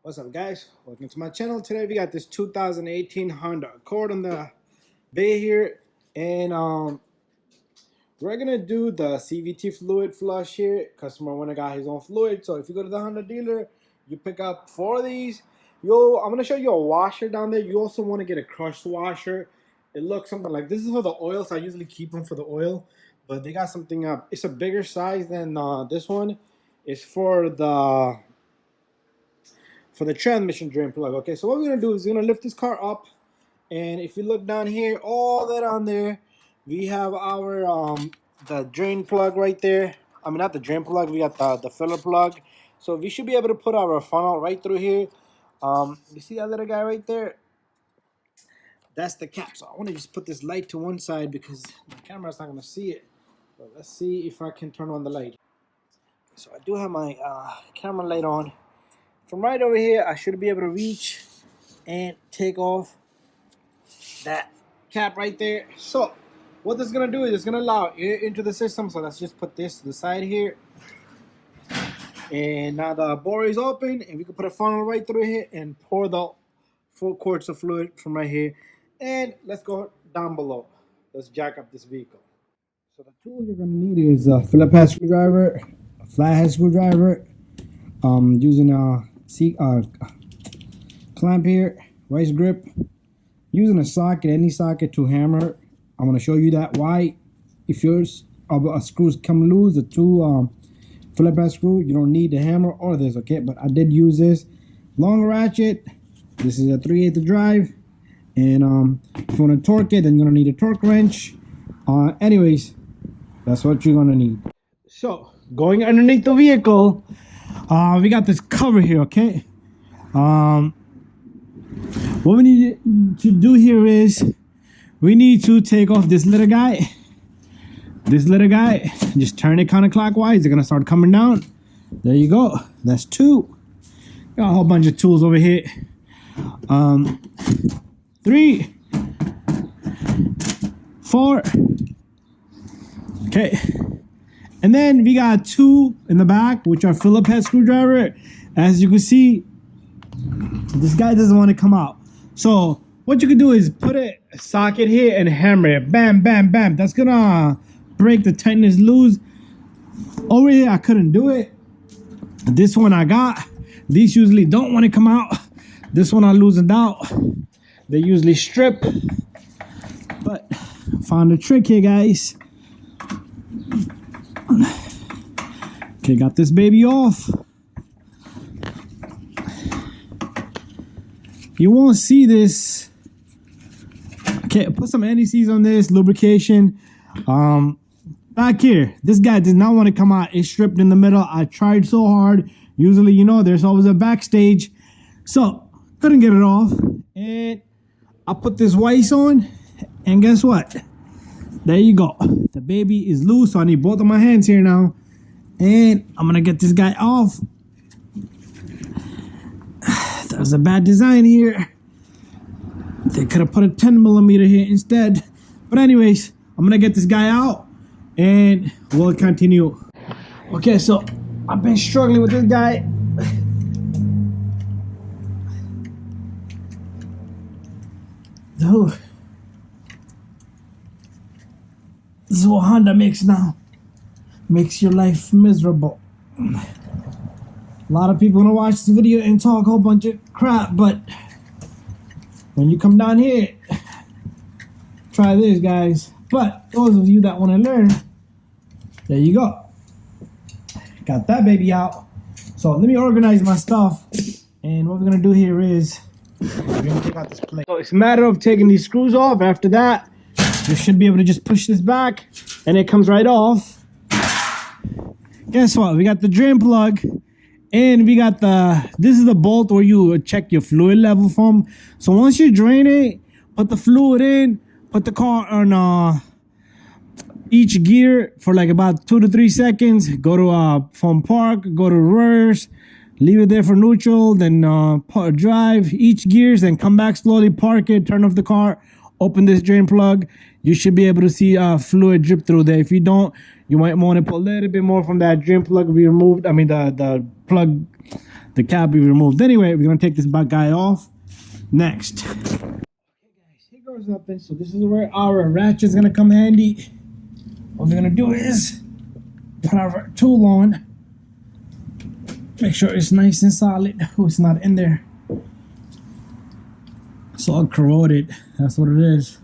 What's up, guys? Welcome to my channel. Today we got this 2018 Honda Accord on the bay here, and we're gonna do the CVT fluid flush here. Customer went and got his own fluid, so if you go to the Honda dealer, you pick up 4 of these. I'm gonna show you a washer down there. You also want to get a crushed washer. It looks something like this is for the oil, so I usually keep them for the oil, but they got something up. It's a bigger size than this one. It's for the transmission drain plug. Okay, so what we're gonna do is we're gonna lift this car up, and if you look down here, all that on there, we have our the drain plug right there. I mean, not the drain plug, we got the filler plug. So we should be able to put our funnel right through here. You see that little guy right there? That's the cap. So I want to just put this light to one side because the camera's not gonna see it. But let's see if I can turn on the light. So I do have my camera light on. From right over here, I should be able to reach and take off that cap right there. So what this is going to do is it's going to allow air into the system. So let's just put this to the side here. And now the bore is open, and we can put a funnel right through here and pour the 4 quarts of fluid from right here. And let's go down below. Let's jack up this vehicle. So the tools you're going to need is a Phillips head screwdriver, a flathead screwdriver, using a clamp here, vice grip, using a socket, any socket to hammer. I'm going to show you that why. If yours screws come loose, the 2 Phillips head screw, you don't need the hammer or this, okay? But I did use this long ratchet. This is a 3/8 drive, and if you want to torque it, then you're going to need a torque wrench. Anyways, that's what you're going to need. So going underneath the vehicle, we got this cover here, okay? What we need to do here is we need to take off this little guy. This little guy, just turn it counterclockwise. They're gonna start coming down. There you go. That's 2. Got a whole bunch of tools over here. 3, 4. Okay. And then we got 2 in the back, which are Phillips head screwdriver. As you can see, this guy doesn't want to come out. So what you can do is put a socket here and hammer it. Bam, bam, bam. That's gonna break the tightness loose. Over here, I couldn't do it. This one I got. These usually don't want to come out. This one I loosened out. They usually strip. But found a trick here, guys. Okay, got this baby off. You won't see this. Okay, put some NECs on this, lubrication. Back here, this guy did not want to come out. It's stripped in the middle. I tried so hard. Usually, you know, there's always a backstage. So, couldn't get it off. And I put this vise on. And guess what? There you go. The baby is loose, so I need both of my hands here now. And I'm gonna get this guy off. That was a bad design here. They could have put a 10mm here instead. But anyways, I'm gonna get this guy out and we'll continue. Okay, so I've been struggling with this guy. Oh. This is what Honda makes now. Makes your life miserable. A lot of people gonna watch this video and talk a whole bunch of crap, but when you come down here, try this, guys. But those of you that want to learn, there you go. Got that baby out. So let me organize my stuff, and what we're gonna do here is we're gonna take out this plate. So it's a matter of taking these screws off. After that, you should be able to just push this back, and it comes right off. Guess what? We got the drain plug. And we got this is the bolt where you check your fluid level from. So once you drain it, put the fluid in, put the car on each gear for like about 2 to 3 seconds. Go to from park, go to reverse, leave it there for neutral, then drive each gears, then come back slowly, park it, turn off the car, open this drain plug. You should be able to see fluid drip through there. If you don't, you might want to put a little bit more from that drain plug we removed. I mean the plug the cap be removed. Anyway, we're gonna take this bad guy off next. Okay guys, here goes nothing. So this is where our ratchet is gonna come handy. What we're gonna do is put our tool on, make sure it's nice and solid. Oh, it's not in there. It's all corroded. That's what it is.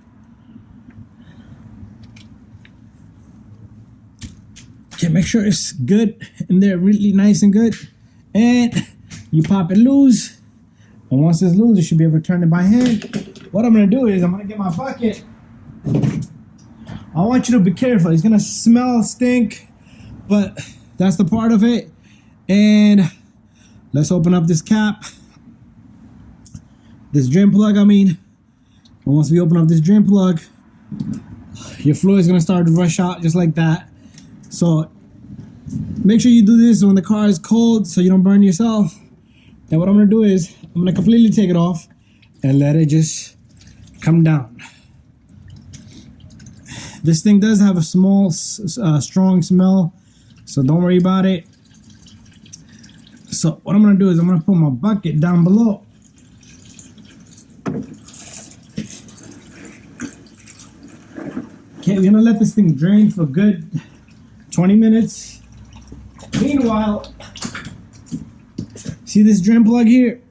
Okay, make sure it's good in there, really nice and good. And you pop it loose. And once it's loose, you should be able to turn it by hand. What I'm gonna do is I'm gonna get my bucket. I want you to be careful. It's gonna smell, stink, but that's the part of it. And let's open up this cap. This drain plug, I mean. And once we open up this drain plug, your fluid is gonna start to rush out just like that. So make sure you do this when the car is cold so you don't burn yourself. And what I'm gonna do is I'm gonna completely take it off and let it just come down. This thing does have a small, strong smell, so don't worry about it. So what I'm gonna do is I'm gonna put my bucket down below. Okay, we're gonna let this thing drain for a good 20 minutes. Meanwhile, see this drain plug here?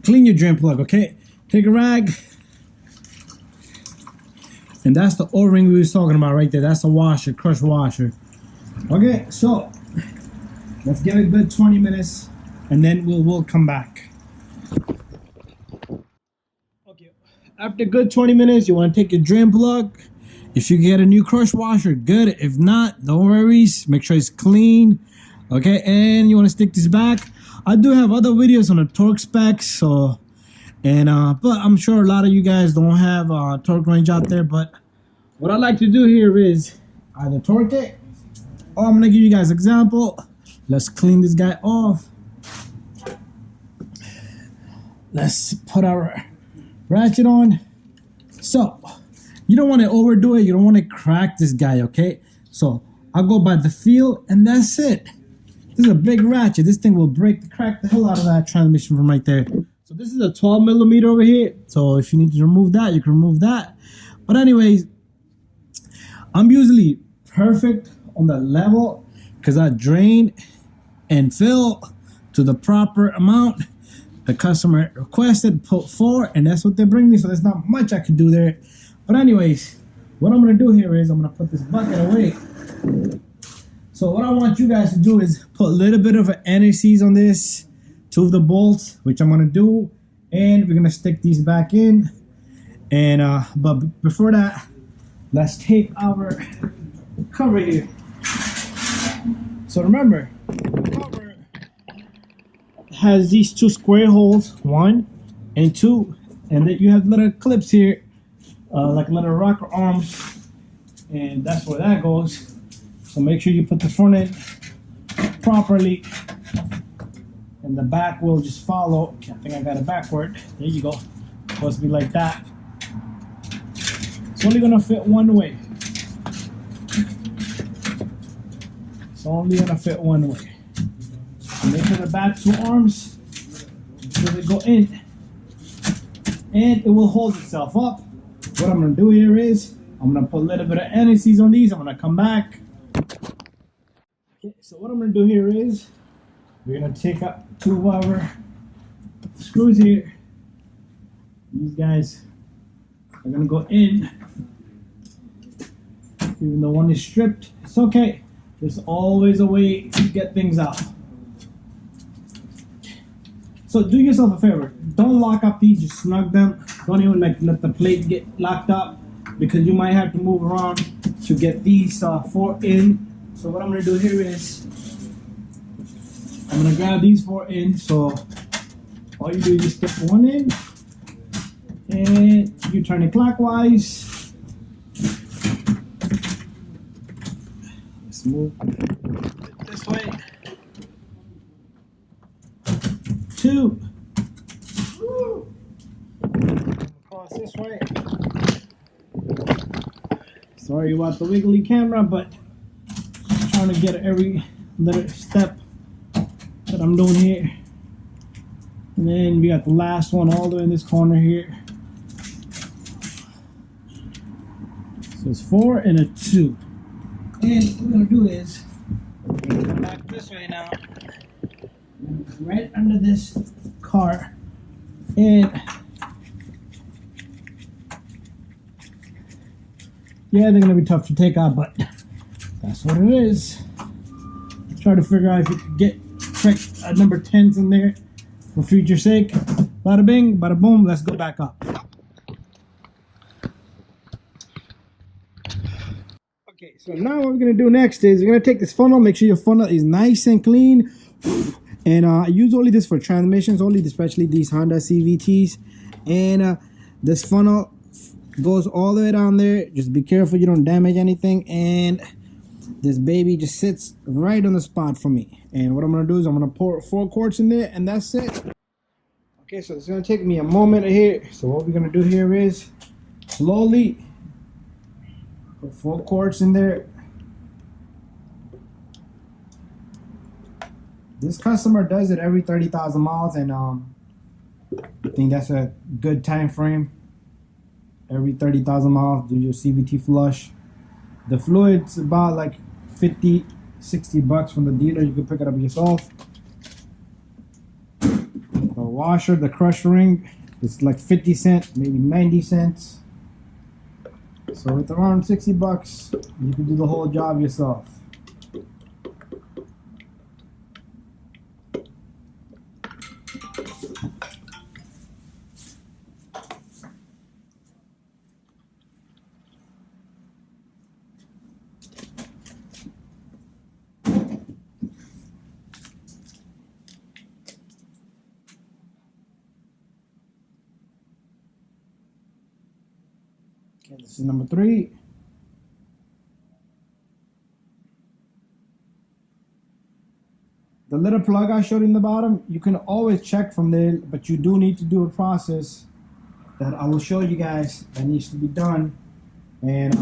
Clean your drain plug, okay? Take a rag. And that's the O-ring we was talking about right there. That's a washer, crush washer. Okay, so let's give it a good 20 minutes and then we'll come back. Okay, after a good 20 minutes, you want to take your drain plug. If you get a new crush washer, good. If not, don't worry. Make sure it's clean. Okay, and you want to stick this back. I do have other videos on the torque specs, so but I'm sure a lot of you guys don't have torque range out there. But what I like to do here is either torque it, or I'm gonna give you guys an example. Let's clean this guy off. Let's put our ratchet on. So you don't want to overdo it. You don't want to crack this guy, okay? So I'll go by the feel, and that's it. This is a big ratchet. This thing will crack the hell out of that transmission from right there. So this is a 12 millimeter over here. So if you need to remove that, you can remove that. But anyways, I'm usually perfect on the level because I drain and fill to the proper amount. The customer requested put 4, and that's what they bring me. So there's not much I can do there. But anyways, what I'm gonna do here is I'm gonna put this bucket away. So what I want you guys to do is put a little bit of an anti-seize on this, 2 of the bolts, which I'm gonna do, and we're gonna stick these back in. And but before that, let's take our cover here. So remember, the cover has these 2 square holes, 1 and 2, and then you have little clips here, like little rocker arms, and that's where that goes. So make sure you put the front end properly, and the back will just follow. I think I got it backward. There you go. It's supposed to be like that. It's only gonna fit one way. It's only gonna fit one way. So make sure the back 2 arms, so they go in, and it will hold itself up. What I'm gonna do here is I'm gonna put a little bit of anti-seize on these. I'm gonna come back. Okay, so what I'm gonna do here is we're gonna take out 2 of our screws here. These guys are gonna go in. Even though one is stripped, it's okay. There's always a way to get things out. So do yourself a favor. Don't lock up these, just snug them. Don't even like let the plate get locked up, because you might have to move around to get these 4 in. So what I'm gonna do here is I'm gonna grab these 4 in. So all you do is just stick 1 in, and you turn it clockwise. Let's move it this way. 2. Across this way. Sorry about the wiggly camera, but I'm trying to get every little step that I'm doing here. And then we got the last one all the way in this corner here. So it's 4 and a 2. And what we're gonna do is come back this way now. Right under this car. And yeah, they're gonna be tough to take out, but that's what it is. Try to figure out if you could get check number 10s in there for future sake. Bada bing, bada boom, let's go back up. Okay, so now what we're gonna do next is we're gonna take this funnel, make sure your funnel is nice and clean. And I use only this for transmissions, only especially these Honda CVTs. And this funnel goes all the way down there. Just be careful you don't damage anything. And this baby just sits right on the spot for me. And what I'm gonna do is I'm gonna pour 4 quarts in there, and that's it. Okay, so it's gonna take me a moment here. So what we're gonna do here is slowly put 4 quarts in there. This customer does it every 30,000 miles, and I think that's a good time frame. Every 30,000 miles, do your CVT flush. The fluid's about like 50, 60 bucks from the dealer. You can pick it up yourself. The washer, the crush ring, it's like 50 cents, maybe 90 cents. So with around 60 bucks, you can do the whole job yourself. Okay, this is number 3. The little plug I showed in the bottom, you can always check from there, but you do need to do a process that I will show you guys that needs to be done. And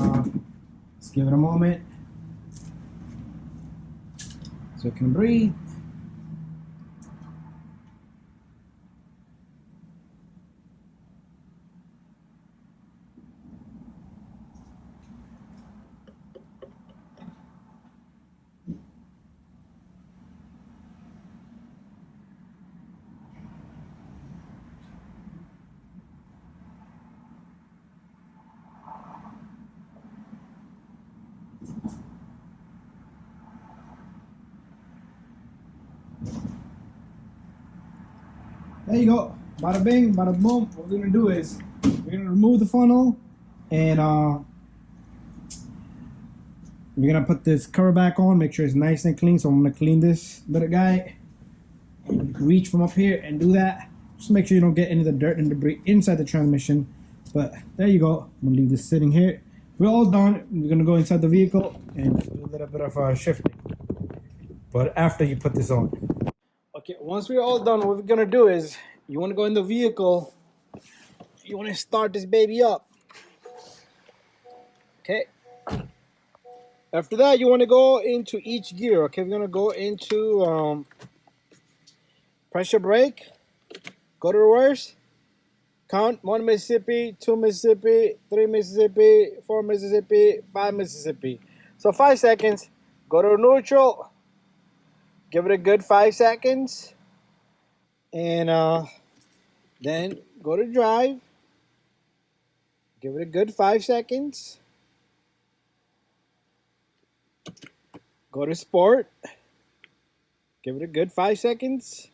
let's give it a moment so it can breathe. There you go. Bada bing, bada boom. What we're gonna do is we're gonna remove the funnel, and we're gonna put this cover back on, make sure it's nice and clean. So I'm gonna clean this little guy. And you can reach from up here and do that. Just make sure you don't get any of the dirt and debris inside the transmission. But there you go. I'm gonna leave this sitting here. We're all done. We're gonna go inside the vehicle and do a little bit of shifting. But after you put this on. Okay, once we're all done, what we're gonna do is you wanna go in the vehicle, you wanna start this baby up. Okay. After that, you wanna go into each gear. Okay, we're gonna go into pressure brake, go to reverse, count 1 Mississippi, 2 Mississippi, 3 Mississippi, 4 Mississippi, 5 Mississippi. So 5 seconds, go to neutral, give it a good 5 seconds, and then go to drive, give it a good 5 seconds, go to sport, give it a good 5 seconds,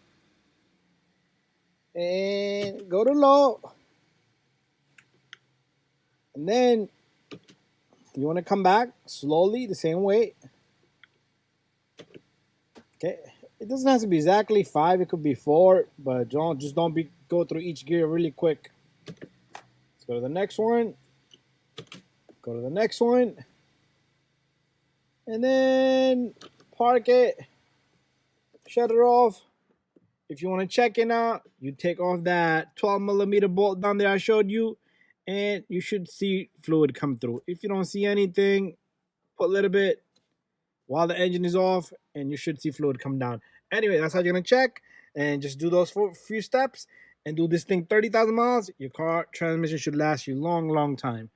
and go to low, and then you want to come back slowly the same way. Okay, it doesn't have to be exactly 5, it could be 4, but don't go through each gear really quick. Let's go to the next one, go to the next one, and then park it, shut it off. If you want to check it out, you take off that 12mm bolt down there I showed you, and you should see fluid come through. If you don't see anything, put a little bit while the engine is off, and you should see fluid come down. Anyway, that's how you're going to check. and just do those few steps and do this thing 30,000 miles, your car transmission should last you long time.